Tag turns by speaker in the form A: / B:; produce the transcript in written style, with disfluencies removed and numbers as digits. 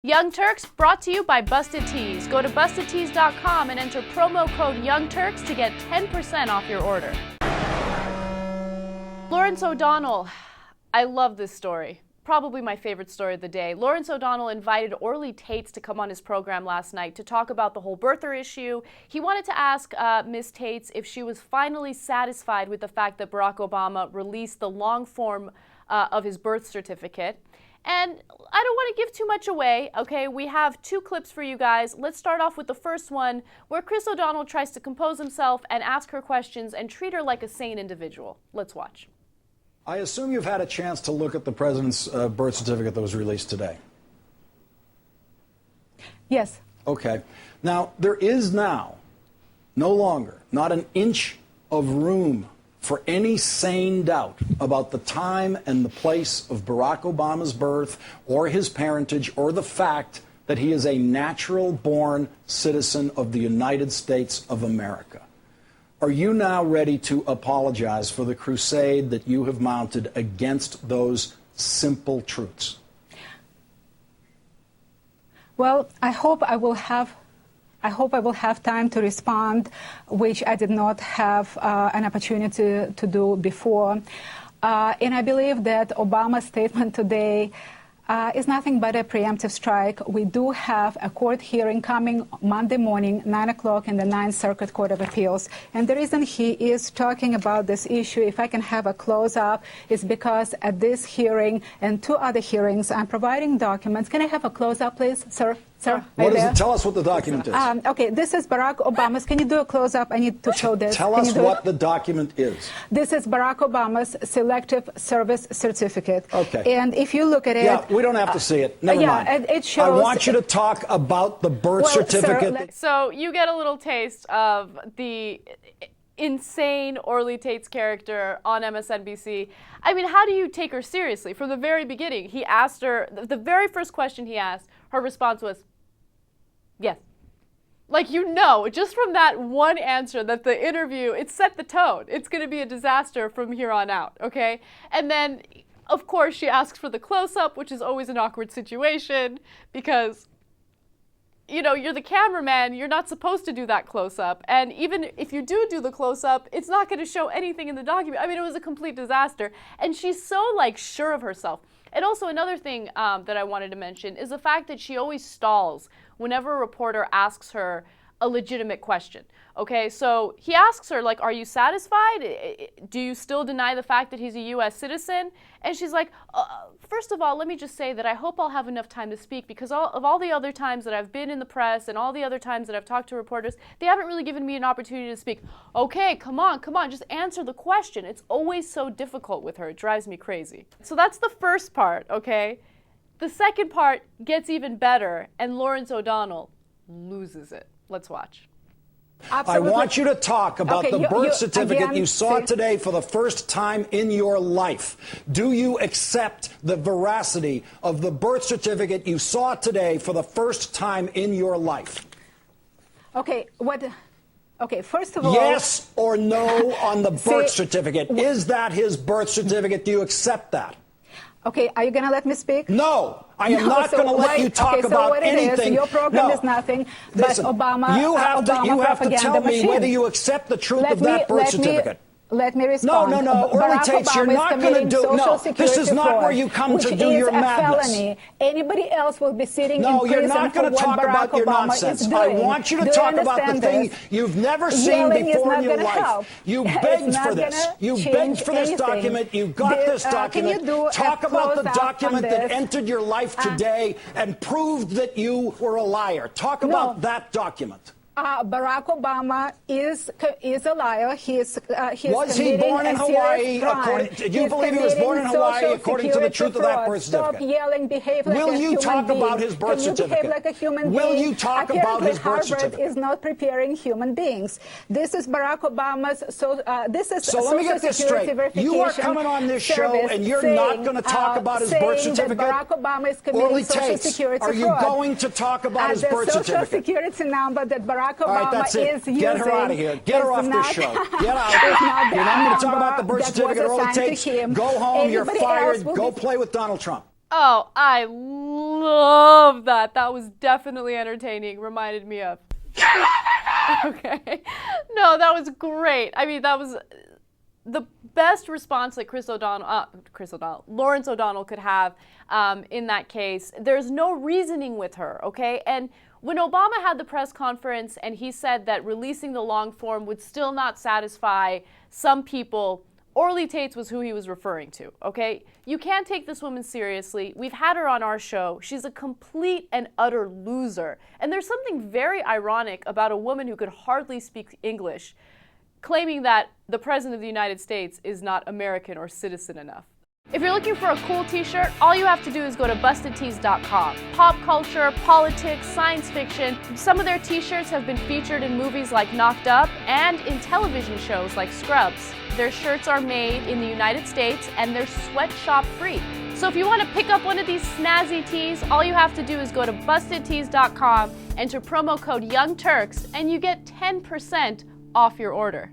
A: Young Turks brought to you by Busted Tees. Go to bustedtees.com and enter promo code Young Turks to get 10% off your order. Lawrence O'Donnell. I love this story. Probably my favorite story of the day. Lawrence O'Donnell invited Orly Taitz to come on his program last night to talk about the whole birther issue. He wanted to ask Ms. Taitz if she was finally satisfied with the fact that Barack Obama released the long form of his birth certificate. And I don't want to give too much away, okay? We have two clips for you guys. Let's start off with the first one, where Chris O'Donnell tries to compose himself and ask her questions and treat her like a sane individual. Let's watch.
B: I assume you've had a chance to look at the president's birth certificate that was released today.
C: Yes.
B: Okay. Now, there is now no longer not an inch of room for any sane doubt about the time and the place of Barack Obama's birth or his parentage or the fact that he is a natural-born citizen of the United States of America. Are you now ready to apologize for the crusade that you have mounted against those simple truths?
C: Well, I hope I will have time to respond, which I did not have an opportunity to do before. And I believe that Obama's statement today is nothing but a preemptive strike. We do have a court hearing coming Monday morning, 9 o'clock, in the Ninth Circuit Court of Appeals. And the reason he is talking about this issue, if I can have a close-up, is because at this hearing and two other hearings, I'm providing documents. Can I have a close-up, please, sir? Sir,
B: what is it? Tell us what the document is.
C: Okay, this is Barack Obama's. Can you do a close-up? I need to show this.
B: Tell us what the document is.
C: This is Barack Obama's Selective Service Certificate.
B: Okay.
C: And if you look at it...
B: Yeah, we don't have to see it. Never mind.
C: It shows...
B: I want you to talk about the birth certificate.
A: Sir, so you get a little taste of the insane Orly Taitz character on MSNBC. I mean, how do you take her seriously? From the very beginning, he asked her, the very first question he asked, her response was, yes. Like, you know, just from that one answer that the interview, it set the tone. It's going to be a disaster from here on out, okay? And then, of course, she asks for the close-up, which is always an awkward situation because, you know, you're the cameraman, you're not supposed to do that close-up. And even if you do the close-up, it's not going to show anything in the document. I mean, it was a complete disaster. And she's so, like, sure of herself. And also another thing that I wanted to mention is the fact that she always stalls whenever a reporter asks her a legitimate question. Okay, so he asks her, like, are you satisfied? Do you still deny the fact that he's a U.S. citizen? And she's like, first of all, let me just say that I hope I'll have enough time to speak because of all the other times that I've been in the press and all the other times that I've talked to reporters, they haven't really given me an opportunity to speak. Okay, come on, just answer the question. It's always so difficult with her. It drives me crazy. So that's the first part, okay? The second part gets even better, and Lawrence O'Donnell loses it. Let's watch.
C: Absolutely.
B: I want you to talk about the birth certificate
C: again,
B: you saw today for the first time in your life. Do you accept the veracity of the birth certificate you saw today for the first time in your life?
C: Okay, first of all...
B: Yes or no on the birth certificate. Is that his birth certificate? Do you accept that?
C: Okay, are you going to let me speak?
B: No, I am not going to let you talk about anything.
C: Your program is nothing but
B: Listen,
C: Obama.
B: You have to tell me whether you accept the truth of that birth certificate.
C: Let me respond.
B: No. Orly Taitz, you're not going to do... No, this is not where you come to do your madness.
C: Felony. Anybody else will be sitting in
B: No,
C: prison
B: you're not going to talk about your nonsense. I want you to talk about the thing you've never seen before in your life. You begged for this. You begged for this document. You got this document. Talk about the document that entered your life today and proved that you were a liar. Talk about that document.
C: Barack Obama is a liar.
B: Was he born in Hawaii? Do you believe he was born in Hawaii according to the truth of that birth certificate?
C: Stop yelling, behave like a human being.
B: Will you talk about his birth certificate?
C: Behave like a human being?
B: Will you talk about his birth certificate?
C: Harvard is not preparing human beings. This is Barack Obama's.
B: So let me get this straight. You are coming on this show and you're not going to talk about his birth certificate?
C: Barack Obama is committing Social Security fraud.
B: Are you going to talk about his birth certificate?
C: The Social Security number that Barack Obama
B: all right, that's it.
C: is using.
B: Get her out of here. Get her off this show. Get out. You're not going to talk about the birth certificate. Orly Taitz, go home. You're fired. Go play with Donald Trump.
A: Oh, I love that. That was definitely entertaining. Reminded me of. Okay. No, that was great. I mean, that was the best response that Lawrence O'Donnell could have in that case. There's no reasoning with her, okay? And when Obama had the press conference and he said that releasing the long form would still not satisfy some people, Orly Taitz was who he was referring to, okay? You can't take this woman seriously. We've had her on our show. She's a complete and utter loser. And there's something very ironic about a woman who could hardly speak English claiming that the President of the United States is not American or citizen enough. If you're looking for a cool t-shirt, all you have to do is go to bustedtees.com. Pop culture, politics, science fiction. Some of their t-shirts have been featured in movies like Knocked Up and in television shows like Scrubs. Their shirts are made in the United States and they're sweatshop free. So if you want to pick up one of these snazzy tees, all you have to do is go to bustedtees.com, enter promo code Young Turks, and you get 10% off your order.